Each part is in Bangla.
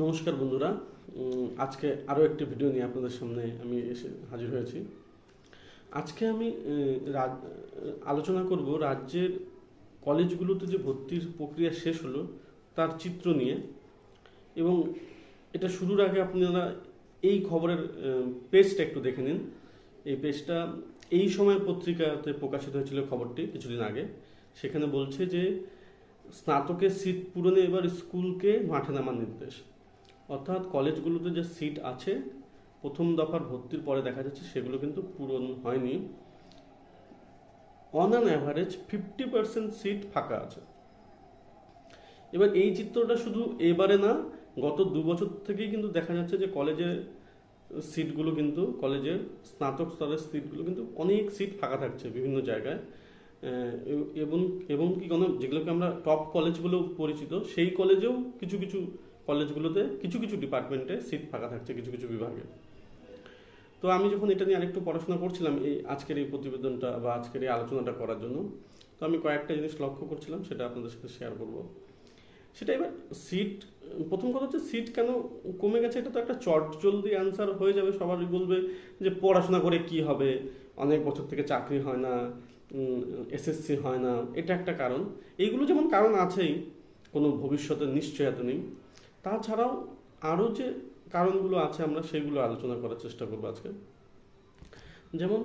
নমস্কার বন্ধুরা। আজকে আরও একটি ভিডিও নিয়ে আপনাদের সামনে আমি এসে হাজির হয়েছি। আজকে আমি আলোচনা করব রাজ্যের কলেজগুলোতে যে ভর্তির প্রক্রিয়া শেষ হলো তার চিত্র নিয়ে। এবং এটা শুরুর আগে আপনারা এই খবরের পেজটা একটু দেখে নিন। এই পেজটা এই সময় পত্রিকাতে প্রকাশিত হয়েছিল খবরটি কিছুদিন আগে। সেখানে বলছে যে স্নাতকের সিট পূরণে এবার স্কুলকে মাঠে নামার নির্দেশ। অর্থাৎ কলেজগুলোতে যে সিট আছে প্রথম দফার ভর্তির পরে দেখা যাচ্ছে সেগুলো কিন্তু পূরণ হয়নি। অন অ্যান অ্যাভারেজ 50% সিট ফাঁকা আছে। এবার এই চিত্রটা শুধু এবারে না, গত 2 বছর থেকেই কিন্তু দেখা যাচ্ছে যে কলেজের সিটগুলো কিন্তু কলেজের স্নাতক স্তরের সিটগুলো কিন্তু অনেক সিট ফাঁকা থাকছে বিভিন্ন জায়গায়। এবং এবং কি কোনো যেগুলোকে আমরা টপ কলেজ বলেও পরিচিত, সেই কলেজেও কিছু কিছু কলেজগুলোতে কিছু কিছু ডিপার্টমেন্টে সিট ফাঁকা থাকছে কিছু কিছু বিভাগে। তো আমি যখন এটা নিয়ে আরেকটু পড়াশোনা করছিলাম এই আজকের এই প্রতিবেদনটা বা আজকের এই আলোচনাটা করার জন্য, তো আমি কয়েকটা জিনিস লক্ষ্য করছিলাম, সেটা আপনাদের সাথে শেয়ার করব। সেটা এবার সিট, প্রথম কথা হচ্ছে সিট কেন কমে গেছে, এটা তো একটা চটজলদি অ্যান্সার হয়ে যাবে। সবাই বলবে যে পড়াশোনা করে কি হবে, অনেক বছর থেকে চাকরি হয় না, এসএসসি হয় না, এটা একটা কারণ। এইগুলো যেমন কারণ আছেই, কোনো ভবিষ্যতের নিশ্চয়তা নেই, তাছাড়াও আরও যে কারণগুলো আছে আমরা সেগুলো আলোচনা করার চেষ্টা করবো আজকে। যেমন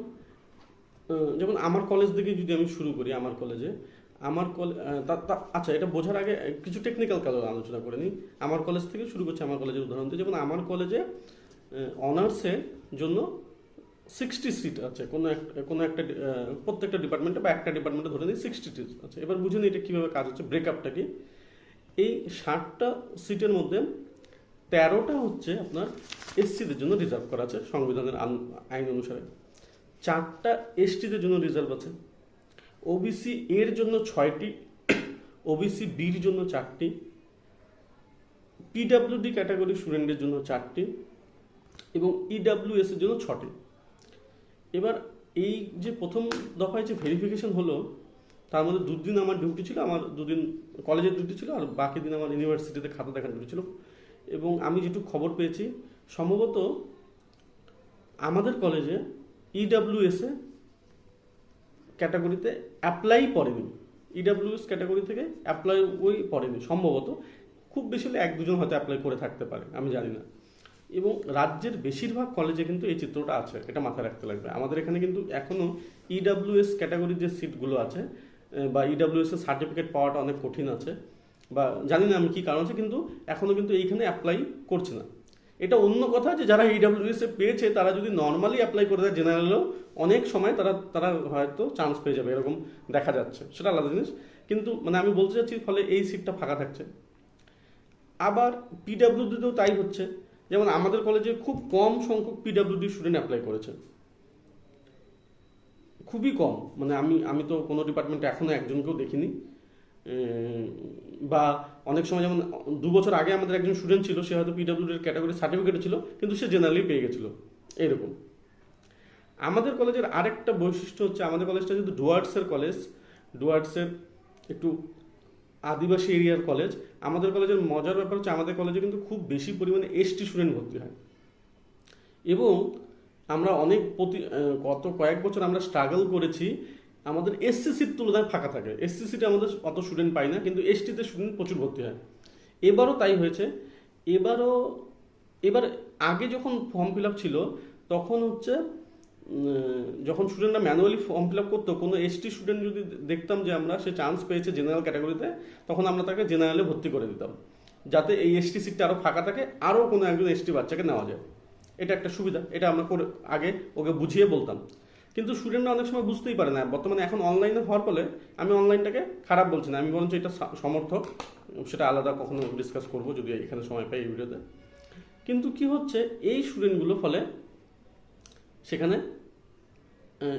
যেমন আমার কলেজ থেকে যদি আমি শুরু করি, আমার কলেজে আমার কলেজ, আচ্ছা, এটা বোঝার আগে কিছু টেকনিক্যাল কারণ আলোচনা করে নিই। আমার কলেজ থেকে শুরু করছি, আমার কলেজের উদাহরণ দিয়ে। যেমন আমার কলেজে অনার্সের জন্য 60 সিট আছে, কোনো একটা প্রত্যেকটা ডিপার্টমেন্টে বা একটা ডিপার্টমেন্টে ধরে নিই 60 সিট আছে। এবার বুঝে নিই এটা কীভাবে কাজ হচ্ছে, ব্রেকআপটা কি। এই 60টা সিটের মধ্যে 13টা হচ্ছে আপনার এসসিদের জন্য রিজার্ভ করা আছে সংবিধানের আইন অনুসারে, 4টা এসটিদের জন্য রিজার্ভ আছে, ওবিসি এর জন্য 6টি, ওবিসি বির জন্য 4টি, পিডাব্লিউডি ক্যাটাগরি স্টুডেন্টের জন্য 4টি এবং ইডাব্লিউএস এর জন্য 6টি। এবার এই যে প্রথম দফায় যে ভেরিফিকেশন হলো, তার মধ্যে 2 দিন আমার ডিউটি ছিল, আমার 2 দিন কলেজের ডিউটি ছিল, আর বাকি দিন আমার ইউনিভার্সিটিতে খাতা দেখার ডিউটি ছিল। এবং আমি যেটুকু খবর পেয়েছি, সম্ভবত আমাদের কলেজে ইডাব্লিউএসএ ক্যাটাগরিতে অ্যাপ্লাই পড়েনি, ইডাব্লিউএস ক্যাটাগরি থেকে অ্যাপ্লাই পড়েনি সম্ভবত। খুব বেশি হলে 1-2 জন হয়তো অ্যাপ্লাই করে থাকতে পারে, আমি জানি না। এবং রাজ্যের বেশিরভাগ কলেজে কিন্তু এই চিত্রটা আছে, এটা মাথায় রাখতে লাগবে। আমাদের এখানে কিন্তু এখনও ইডাব্লিউএস ক্যাটাগরির যে সিটগুলো আছে বা ইডাব্লিউএস এর সার্টিফিকেট পাওয়াটা অনেক কঠিন আছে, বা জানি না আমি কী কারণ আছে, কিন্তু এখনও কিন্তু এইখানে অ্যাপ্লাই করছে না। এটা অন্য কথা যে যারা ইডাব্লিউএস এ পেয়েছে তারা যদি নর্মালি অ্যাপ্লাই করে দেয় জেনারেলেও, অনেক সময় তারা হয়তো চান্স পেয়ে যাবে, এরকম দেখা যাচ্ছে, সেটা আলাদা জিনিস। কিন্তু মানে আমি বলতে চাচ্ছি, ফলে এই সিটটা ফাঁকা থাকছে। আবার পিডাব্লিউডিতেও তাই হচ্ছে। যেমন আমাদের কলেজে খুব কম সংখ্যক পিডাব্লিউডি স্টুডেন্ট অ্যাপ্লাই করেছে, খুবই কম। মানে আমি তো কোনো ডিপার্টমেন্টে এখনও একজনকেও দেখিনি। বা অনেক সময় যেমন 2 বছর আগে আমাদের একজন স্টুডেন্ট ছিল, সে হয়তো পিডাব্লিউডির ক্যাটাগরি সার্টিফিকেট ছিল, কিন্তু সে জেনারেলি পেয়ে গেছিলো, এরকম। আমাদের কলেজের আরেকটা বৈশিষ্ট্য হচ্ছে, আমাদের কলেজটা যেহেতু ডুয়ার্টসের কলেজ, ডুয়ার্টসের একটু আদিবাসী এরিয়ার কলেজ, আমাদের কলেজের মজার ব্যাপার হচ্ছে আমাদের কলেজে কিন্তু খুব বেশি পরিমাণে এসটি স্টুডেন্ট ভর্তি হয়। এবং আমরা গত কয়েক বছর আমরা স্ট্রাগল করেছি, আমাদের এসসি সিট তুলনায় ফাঁকা থাকে, এসসি সিটে আমাদের অত স্টুডেন্ট পাই না, কিন্তু এসটিতে স্টুডেন্ট প্রচুর ভর্তি হয়। এবারও তাই হয়েছে। এবার আগে যখন ফর্ম ফিল আপ ছিল, তখন হচ্ছে যখন স্টুডেন্টরা ম্যানুয়ালি ফর্ম ফিল আপ করতো, কোনো এসটি স্টুডেন্ট যদি দেখতাম যে আমরা সে চান্স পেয়েছে জেনারেল ক্যাটাগরিতে, তখন আমরা তাকে জেনারেলে ভর্তি করে দিতাম, যাতে এই এসটি সিটটা আরও ফাঁকা থাকে, আরও কোনো একজন এসটি বাচ্চাকে নেওয়া যায়। এটা একটা সুবিধা, এটা আমরা করে আগে ওকে বুঝিয়ে বলতাম। কিন্তু স্টুডেন্টরা অনেক সময় বুঝতেই পারে না। বর্তমানে এখন অনলাইনে হওয়ার ফলে আমি অনলাইনটাকে খারাপ বলছি না, আমি বরঞ্চ এটা সমর্থক, সেটা আলাদা কখনো ডিসকাস করবো যদি এখানে সময় পাই এই ভিডিওতে। কিন্তু কি হচ্ছে, এই স্টুডেন্টগুলো ফলে সেখানে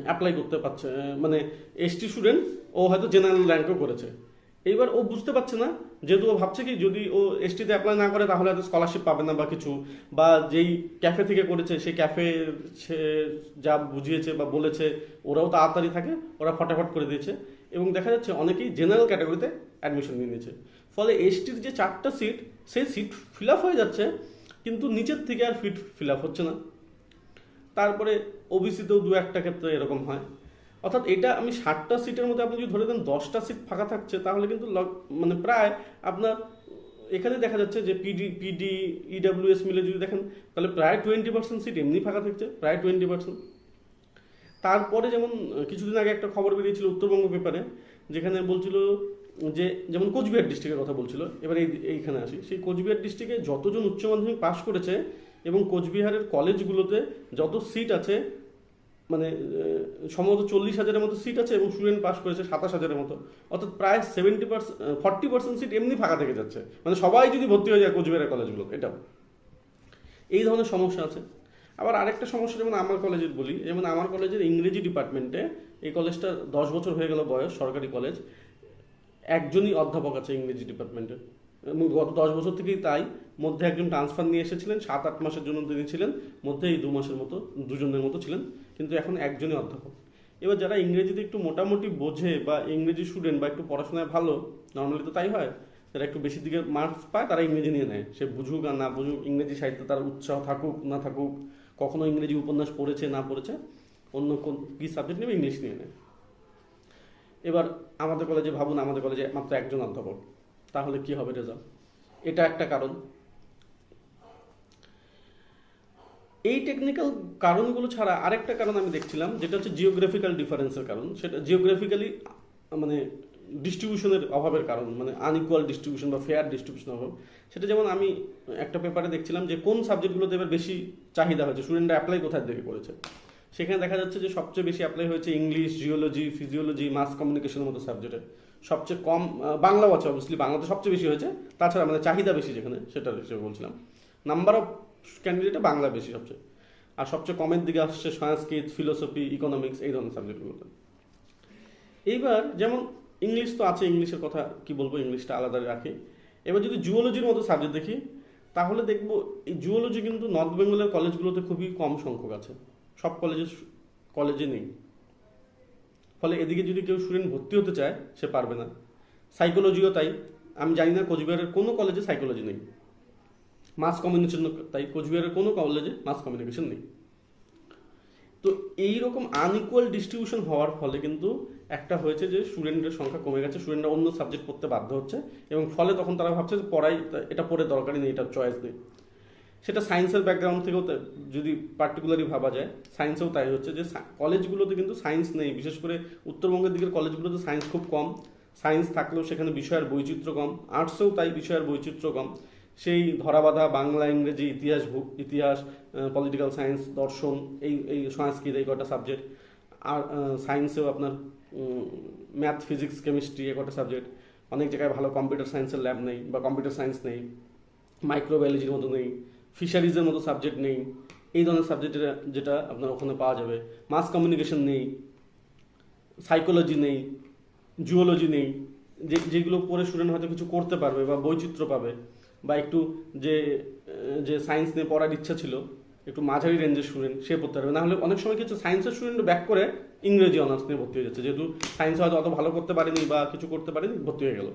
অ্যাপ্লাই করতে পারছে, মানে এসটি স্টুডেন্ট, ও হয়তো জেনারেল র্যাঙ্কও করেছে। এইবার ও বুঝতে পারছে না, যেহেতু ও ভাবছে কি যদি ও এসটিতে অ্যাপ্লাই না করে তাহলে হয়তো স্কলারশিপ পাবে না বা কিছু, বা যেই ক্যাফে থেকে করেছে সেই ক্যাফে সে যা বুঝিয়েছে বা বলেছে ওরাও তাড়াতাড়ি থাকে, ওরা ফটাফট করে দিয়েছে। এবং দেখা যাচ্ছে অনেকেই জেনারেল ক্যাটাগরিতে অ্যাডমিশন নিয়ে নিয়েছে। ফলে এসটির যে 4টা সিট, সেই সিট ফিল আপ হয়ে যাচ্ছে, কিন্তু নিচের থেকে আর ফিল আপ হচ্ছে না। তারপরে ওবিসিতেও 2-1টা ক্ষেত্রে এরকম হয়। অর্থাৎ এটা আমি 60টা সিটের মধ্যে আপনি যদি ধরে দেন 10টা সিট ফাঁকা থাকছে, তাহলে কিন্তু মানে প্রায় আপনার এখানে দেখা যাচ্ছে যে পিডি ইডাব্লিউএস মিলে যদি দেখেন, তাহলে প্রায় 20% সিট এমনি ফাঁকা থাকছে, প্রায় 20%। তারপরে যেমন কিছুদিন আগে একটা খবর বেরিয়েছিল উত্তরবঙ্গ পেপারে, যেখানে বলছিল যে যেমন কোচবিহার ডিস্ট্রিক্টের কথা বলছিল। এবার এইখানে আসি, সেই কোচবিহার ডিস্ট্রিক্টে যতজন উচ্চ মাধ্যমিক পাশ করেছে এবং কোচবিহারের কলেজগুলোতে যত সিট আছে, মানে সম্ভবত 40,000-এর মতো সিট আছে এবং স্টুডেন্ট পাস করেছে 27,000-এর মতো। অর্থাৎ প্রায় 40% সিট এমনি ফাঁকা থেকে যাচ্ছে, মানে সবাই যদি ভর্তি হয়ে যায় কোচবিহারের কলেজগুলো। এটাও এই ধরনের সমস্যা আছে। আবার আরেকটা সমস্যা যেমন আমার কলেজের বলি, যেমন আমার কলেজের ইংরেজি ডিপার্টমেন্টে, এই কলেজটা 10 বছর হয়ে গেল বয়স, সরকারি কলেজ, একজনই অধ্যাপক আছে ইংরেজি ডিপার্টমেন্টে এবং গত 10 বছর থেকেই তাই। মধ্যে একজন ট্রান্সফার নিয়ে এসেছিলেন, 7-8 মাসের জন্য তিনি ছিলেন, মধ্যে এই 2 মাসের মতো দুজনের মতো ছিলেন, কিন্তু এখন একজনই অধ্যাপক। এবার যারা ইংরেজিতে একটু মোটামুটি বোঝে বা ইংরেজি স্টুডেন্ট বা একটু পড়াশোনায় ভালো, নর্মালি তো তাই হয়, যারা একটু বেশি দিকে মার্কস পায় তারা ইংরেজি নিয়ে নেয়। সে বুঝুক আর না বুঝুক, ইংরেজি সাহিত্যে তার উৎসাহ থাকুক না থাকুক, কখনো ইংরেজি উপন্যাস পড়েছে না পড়েছে, অন্য কোন কী সাবজেক্ট নেবে ইংলিশ নিয়ে নেয়। এবার আমাদের কলেজে ভাবুন, আমাদের কলেজে মাত্র একজন অধ্যাপক, তাহলে কি হবে রেজাল্ট? এটা একটা কারণ। এই টেকনিক্যাল কারণগুলো ছাড়া আরেকটা কারণ আমি দেখছিলাম, যেটা হচ্ছে জিওগ্রাফিক্যাল ডিফারেন্সের কারণ। সেটা জিওগ্রাফিক্যালি মানে ডিস্ট্রিবিউশনের অভাবের কারণ, মানে আনইকুয়াল ডিস্ট্রিবিউশন বা ফেয়ার ডিস্ট্রিবিউশন অভাব। সেটা যেমন আমি একটা পেপারে দেখছিলাম যে কোন সাবজেক্টগুলোতে এবার বেশি চাহিদা হয়েছে, স্টুডেন্টরা অ্যাপ্লাই কোথায় থেকে করেছে। সেখানে দেখা যাচ্ছে যে সবচেয়ে বেশি অ্যাপ্লাই হয়েছে ইংলিশ, জিওলজি, ফিজিওলজি, মাস কমিউনিকেশনের মতো সাবজেক্টে। সবচেয়ে কম বাংলাও আছে, অবভিয়াসলি বাংলাতে সবচেয়ে বেশি হয়েছে, তাছাড়া মানে চাহিদা বেশি যেখানে, সেটা হিসেবে বলছিলাম। নাম্বার অফ ক্যান্ডিডেটে বাংলা বেশি সবচেয়ে, আর সবচেয়ে কমের দিকে আসছে সংস্কৃত, ফিলোসফি, ইকোনমিক্স, এই ধরনের সাবজেক্টগুলোতে। এইবার যেমন ইংলিশ তো আছে, ইংলিশের কথা কি বলবো, ইংলিশটা আলাদা রাখি। এবার যদি জুওলজির মতো সাবজেক্ট দেখি, তাহলে দেখবো এই জুওলজি কিন্তু নর্থ বেঙ্গলের কলেজগুলোতে খুবই কম সংখ্যক আছে, সব কলেজে নেই। ফলে এদিকে যদি কেউ স্টুডেন্ট ভর্তি হতে চায় সে পারবে না। সাইকোলজিও তাই, আমি জানি না কোচবিহারের কোনো কলেজে সাইকোলজি নেই। মাস কমিউনিকেশন তাই, কোচবিহারের কোনো কলেজে মাস কমিউনিকেশন নেই। তো এইরকম আনইকুয়াল ডিস্ট্রিবিউশন হওয়ার ফলে কিন্তু একটা হয়েছে যে স্টুডেন্টের সংখ্যা কমে গেছে, স্টুডেন্টরা অন্য সাবজেক্ট পড়তে বাধ্য হচ্ছে, এবং ফলে তখন তারা ভাবছে যে পড়াই, এটা পড়ে দরকারই নেই, এটা চয়েস নেই। সেটা সায়েন্সের ব্যাকগ্রাউন্ড থেকেও যদি পার্টিকুলারলি ভাবা যায়, সায়েন্সেও তাই হচ্ছে যে কলেজগুলোতে কিন্তু সায়েন্স নেই, বিশেষ করে উত্তরবঙ্গের দিকের কলেজগুলোতে সায়েন্স খুব কম। সায়েন্স থাকলেও সেখানে বিষয়ের বৈচিত্র্য কম, আর্টসেও তাই, বিষয়ের বৈচিত্র্য কম। সেই ধরাবাঁধা বাংলা, ইংরেজি, ইতিহাস, পলিটিক্যাল সায়েন্স, দর্শন, এই সংস্কৃত, এই কটা সাবজেক্ট। আর সায়েন্সেও আপনার ম্যাথ, ফিজিক্স, কেমিস্ট্রি, এই কটা সাবজেক্ট। অনেক জায়গায় ভালো কম্পিউটার সায়েন্সের ল্যাব নেই বা কম্পিউটার সায়েন্স নেই, মাইক্রোবায়োলজির মতো নেই, ফিশারিজের মতো সাবজেক্ট নেই, এই ধরনের সাবজেক্ট যেটা আপনার ওখানে পাওয়া যাবে। মাস কমিউনিকেশন নেই, সাইকোলজি নেই, জুওলজি নেই, যেগুলো পড়ে স্টুডেন্ট হয়তো কিছু করতে পারবে বা বৈচিত্র্য পাবে, বা একটু যে যে সায়েন্স নিয়ে পড়ার ইচ্ছা ছিল, একটু মাঝারি রেঞ্জের স্টুডেন্ট, সে পড়তে পারবে। না হলে অনেক সময় কিছু সায়েন্সের স্টুডেন্ট ব্যাক করে ইংরেজি অনার্স নিয়ে ভর্তি হয়ে যাচ্ছে, যেহেতু সায়েন্স হয়তো অত ভালো করতে পারেনি বা কিছু করতে পারেনি, ভর্তি হয়ে গেল।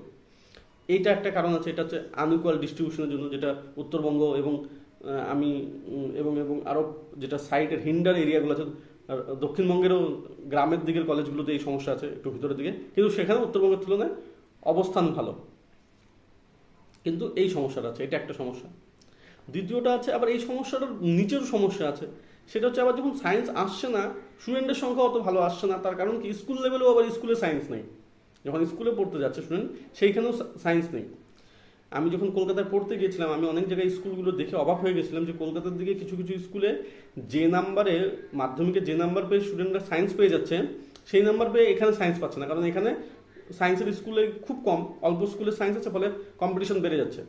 এইটা একটা কারণ আছে। এটা হচ্ছে আনইকুয়াল ডিস্ট্রিবিউশনের জন্য, যেটা উত্তরবঙ্গ এবং আমি এবং এবং আরও যেটা সাইডের হিন্ডার এরিয়াগুলো আছে, দক্ষিণবঙ্গেরও গ্রামের দিকের কলেজগুলোতে এই সমস্যা আছে, একটু ভিতরের দিকে, কিন্তু সেখানে উত্তরবঙ্গের তুলনায় অবস্থান ভালো, কিন্তু এই সমস্যাটা আছে, এটা একটা সমস্যা। দ্বিতীয়টা আছে আবার এই সমস্যাটার নিচের সমস্যা আছে, সেটা হচ্ছে আবার যখন সায়েন্স আসছে না, স্টুডেন্টের সংখ্যা অত ভালো আসছে না। তার কারণ কি, স্কুল লেভেলেও আবার স্কুলে সায়েন্স নেই। যখন স্কুলে পড়তে যাচ্ছে স্টুডেন্ট, সেইখানেও সায়েন্স নেই। আমি যখন কলকাতায় পড়তে গিয়েছিলাম, আমি অনেক জায়গায় স্কুলগুলো দেখে অবাক হয়ে গেছিলাম যে কলকাতার দিকে কিছু কিছু স্কুলে যে নাম্বারে, মাধ্যমিকে যে নাম্বার পেয়ে স্টুডেন্টরা সায়েন্স পেয়ে যাচ্ছে, সেই নাম্বার পেয়ে এখানে সায়েন্স পাচ্ছে না, কারণ এখানে সায়েন্সের স্কুলে খুব কম, অল্প স্কুলে সায়েন্স আছে, ফলে কম্পিটিশন বেড়ে যাচ্ছে।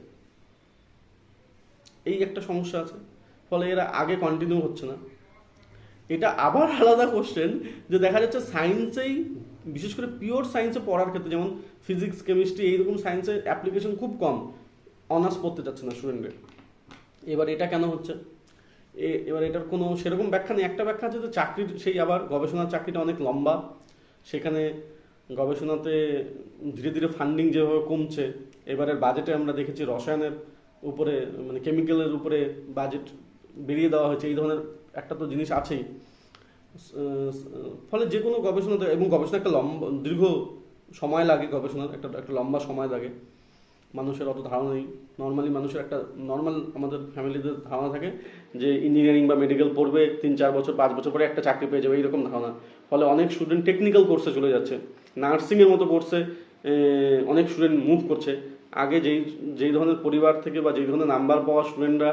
এই একটা সমস্যা আছে, ফলে এরা আগে কন্টিনিউ হচ্ছে না। এটা আবার আলাদা কোশ্চেন যে দেখা যাচ্ছে সায়েন্সেই, বিশেষ করে পিওর সায়েন্সে পড়ার ক্ষেত্রে, যেমন ফিজিক্স, কেমিস্ট্রি, এইরকম সায়েন্সের অ্যাপ্লিকেশন খুব কম, অনার্স পড়তে যাচ্ছে না স্টুডেন্টদের। এবার এটা কেন হচ্ছে? এবার এটার কোনো সেরকম ব্যাখ্যা নেই। একটা ব্যাখ্যা আছে যে চাকরির, সেই আবার গবেষণার চাকরিটা অনেক লম্বা, সেখানে গবেষণাতে ধীরে ধীরে ফান্ডিং যেভাবে কমছে, এবারের বাজেটে আমরা দেখেছি রসায়নের উপরে মানে কেমিক্যালের উপরে বাজেট বেরিয়ে দেওয়া হয়েছে, এই ধরনের একটা তো জিনিস আছেই। ফলে যে কোনো গবেষণা এবং গবেষণা একটা লম্বা দীর্ঘ সময় লাগে, গবেষণার একটা একটা লম্বা সময় লাগে, মানুষের অত ধারণা নেই। নর্মালি মানুষের একটা নর্মাল আমাদের ফ্যামিলিদের ধারণা থাকে যে ইঞ্জিনিয়ারিং বা মেডিকেল পড়বে 3-4 বছর 5 বছর পরে একটা চাকরি পেয়ে যাবে, এইরকম ধারণা। ফলে অনেক স্টুডেন্ট টেকনিক্যাল কোর্সে চলে যাচ্ছে, নার্সিংয়ের মতো কোর্সে অনেক স্টুডেন্ট মুভ করছে। আগে যেই ধরনের পরিবার থেকে বা যেই ধরনের নাম্বার পাওয়া স্টুডেন্টরা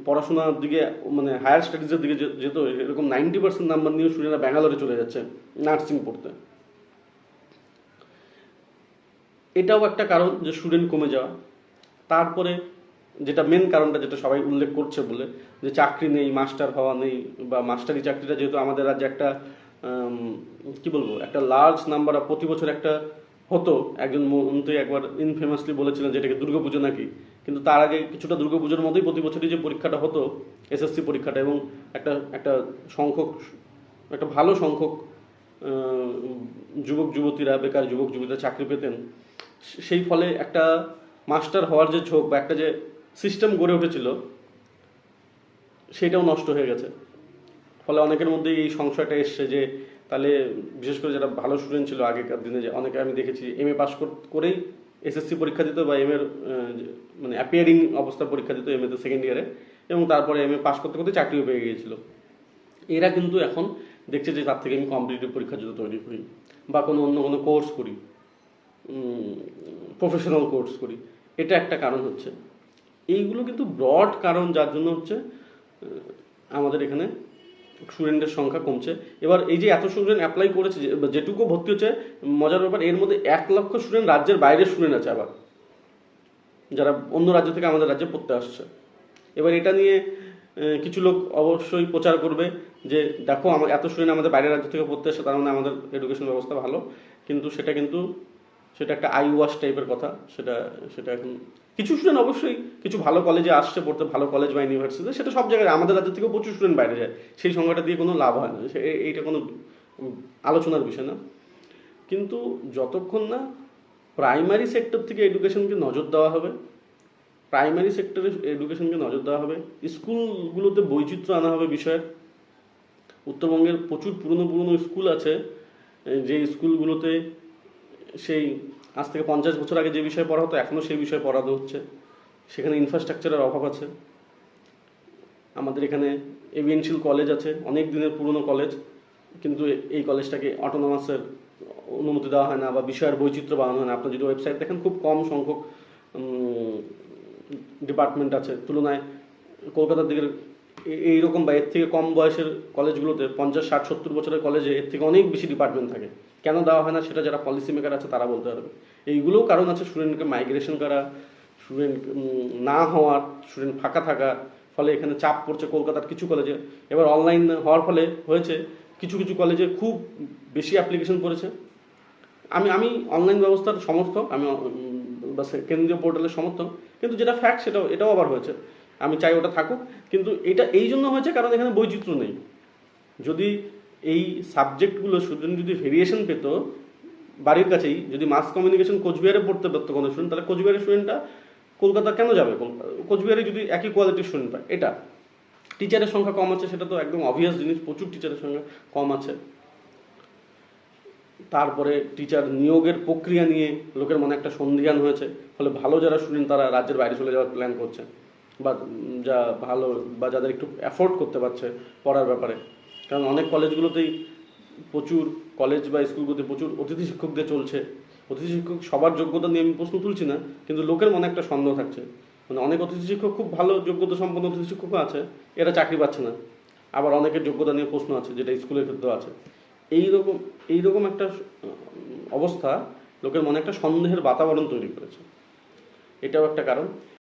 পড়াশোনার দিকে মানে হায়ার স্টাডিজের দিকে যেত, এরকম 90% নাম্বার নিয়ে স্টুডেন্টরা ব্যাঙ্গালোরে চলে যাচ্ছে নার্সিং পড়তে। এটাও একটা কারণ যে স্টুডেন্ট কমে যাওয়া। তারপরে যেটা মেন কারণটা, যেটা সবাই উল্লেখ করছে বলে, যে চাকরি নেই, মাস্টার হওয়া নেই, বা মাস্টারি চাকরিটা যেহেতু আমাদের রাজ্যে একটা কি বলবো একটা লার্জ নাম্বার, প্রতি বছর একটা হতো। একজন মন্ত্রী একবার ইনফেমাসলি বলেছিলেন যে এটাকে দুর্গাপুজো নাকি, কিন্তু তার আগে কিছুটা দুর্গাপুজোর মতোই প্রতি বছরই যে পরীক্ষাটা হতো, এসএসসি পরীক্ষাটা, এবং একটা একটা সংখ্যক একটা ভালো সংখ্যক যুবক যুবতীরা, বেকার যুবক যুবতীরা চাকরি পেতেন। সেই ফলে একটা মাস্টার হওয়ার যে ঝোঁক বা একটা যে সিস্টেম গড়ে উঠেছিল, সেটাও নষ্ট হয়ে গেছে। ফলে অনেকের মধ্যে এই সংশয়টা এসছে যে তাহলে বিশেষ করে যারা ভালো স্টুডেন্ট ছিল আগেকার দিনে, যে অনেকে আমি দেখেছি এমএ পাস করেই এসএসসি পরীক্ষা দিত, বা এমএর মানে অ্যাপিয়ারিং অবস্থার পরীক্ষা দিত এমএতে সেকেন্ড ইয়ারে, এবং তারপরে এমএ পাস করতে করতে চাকরিও পেয়ে গিয়েছিল। এরা কিন্তু এখন দেখছে যে তার থেকে আমি কম্পিটিটিভ পরীক্ষার জন্য তৈরি করি, বা অন্য কোনো কোর্স করি, প্রফেশনাল কোর্স করি। এটা একটা কারণ হচ্ছে। এইগুলো কিন্তু ব্রড কারণ, যার জন্য হচ্ছে আমাদের এখানে স্টুডেন্টের সংখ্যা কমছে। এবার এই যে এত স্টুডেন্ট অ্যাপ্লাই করেছে, যেটুকু ভর্তি হচ্ছে, মজার ব্যাপার এর মধ্যে 1 লক্ষ স্টুডেন্ট রাজ্যের বাইরের স্টুডেন্ট আছে, আবার যারা অন্য রাজ্য থেকে আমাদের রাজ্যে পড়তে আসছে। এবার এটা নিয়ে কিছু লোক অবশ্যই প্রচার করবে যে দেখো এত স্টুডেন্ট আমাদের বাইরের রাজ্য থেকে পড়তে আসছে, তার মানে আমাদের এডুকেশন ব্যবস্থা ভালো। কিন্তু সেটা একটা আই ওয়াশ টাইপের কথা। সেটা সেটা এখন কিছু স্টুডেন্ট অবশ্যই কিছু ভালো কলেজে আসছে পড়তে, ভালো কলেজ বা ইউনিভার্সিটিতে, সেটা সব জায়গায়, আমাদের রাজ্য থেকেও প্রচুর স্টুডেন্ট বাইরে যায়, সেই সংখ্যাটা দিয়ে কোনো লাভ হয় না, এইটা কোনো আলোচনার বিষয় না। কিন্তু যতক্ষণ না প্রাইমারি সেক্টর থেকে এডুকেশনকে নজর দেওয়া হবে, প্রাইমারি সেক্টরে এডুকেশনকে নজর দেওয়া হবে, স্কুলগুলোতে বৈচিত্র্য আনা হবে বিষয়ের। উত্তরবঙ্গের প্রচুর পুরনো পুরনো স্কুল আছে, যে স্কুলগুলোতে সেই আজ থেকে 50 বছর আগে যে বিষয় পড়া হতো এখনও সেই বিষয় পড়ানো হচ্ছে। সেখানে ইনফ্রাস্ট্রাকচারের অভাব আছে। আমাদের এখানে এভিএনশিল কলেজ আছে, অনেক দিনের পুরনো কলেজ, কিন্তু এই কলেজটাকে অটোনমাসের অনুমতি দেওয়া হয় না, বা বিষয়ের বৈচিত্র্য বাড়ানো হয় না। আপনার যদি ওয়েবসাইট দেখেন, খুব কম সংখ্যক ডিপার্টমেন্ট আছে, তুলনায় কলকাতার দিকের এইরকম বা এর থেকে কম বয়সের কলেজগুলোতে 50-60-70 বছরের কলেজে এর থেকে অনেক বেশি ডিপার্টমেন্ট থাকে। কেন দেওয়া হয় না সেটা যারা পলিসি মেকার আছে তারা বলতে পারবে। এইগুলোও কারণ আছে, স্টুডেন্টকে মাইগ্রেশন করা, স্টুডেন্ট না হওয়ার, স্টুডেন্ট ফাঁকা থাকা, ফলে এখানে চাপ পড়ছে কলকাতার কিছু কলেজে। এবার অনলাইন হওয়ার ফলে হয়েছে কিছু কিছু কলেজে খুব বেশি অ্যাপ্লিকেশন পড়েছে। আমি অনলাইন ব্যবস্থার সমর্থক, আমি বা কেন্দ্রীয় পোর্টালের সমর্থক, কিন্তু যেটা ফ্যাক্ট এটাও আবার হয়েছে। আমি চাই ওটা থাকুক, কিন্তু এটা এই জন্য হয়েছে কারণ এখানে বৈচিত্র্য নেই। যদি এই সাবজেক্টগুলো স্টুডেন্ট যদি ভেরিয়েশন পেত বাড়ির কাছেই, যদি মাস কমিউনিকেশন কোচবিহারে পড়তে পারতো কোনো স্টুডেন্ট, তাহলে কোচবিহারের স্টুডেন্টটা কলকাতা কেন যাবে? কোচবিহারে যদি একই কোয়ালিটির স্টুডেন্ট পায়। এটা টিচারের সংখ্যা কম আছে, সেটা তো একদম অবভিয়াস জিনিস, প্রচুর টিচারের সংখ্যা কম আছে। তারপরে টিচার নিয়োগের প্রক্রিয়া নিয়ে লোকের মনে একটা সন্দিহান হয়েছে, ফলে ভালো যারা স্টুডেন্ট তারা রাজ্যের বাইরে চলে যাওয়ার প্ল্যান করছে, বা যা ভালো বা যাদের একটু অ্যাফোর্ড করতে পারছে পড়ার ব্যাপারে। কারণ অনেক কলেজগুলোতেই প্রচুর কলেজ বা স্কুলগুলোতে প্রচুর অতিথি শিক্ষকদের চলছে। অতিথি শিক্ষক সবার যোগ্যতা নিয়ে আমি প্রশ্ন তুলছি না, কিন্তু লোকের মনে একটা সন্দেহ থাকছে, মানে অনেক অতিথি শিক্ষক খুব ভালো যোগ্যতা সম্পন্ন অতিথি শিক্ষকও আছে, এরা চাকরি পাচ্ছে না। আবার অনেকের যোগ্যতা নিয়ে প্রশ্ন আছে, যেটা স্কুলের ক্ষেত্রেও আছে। এইরকম একটা অবস্থা লোকের মনে একটা সন্দেহের বাতাবরণ তৈরি করেছে, এটাও একটা কারণ।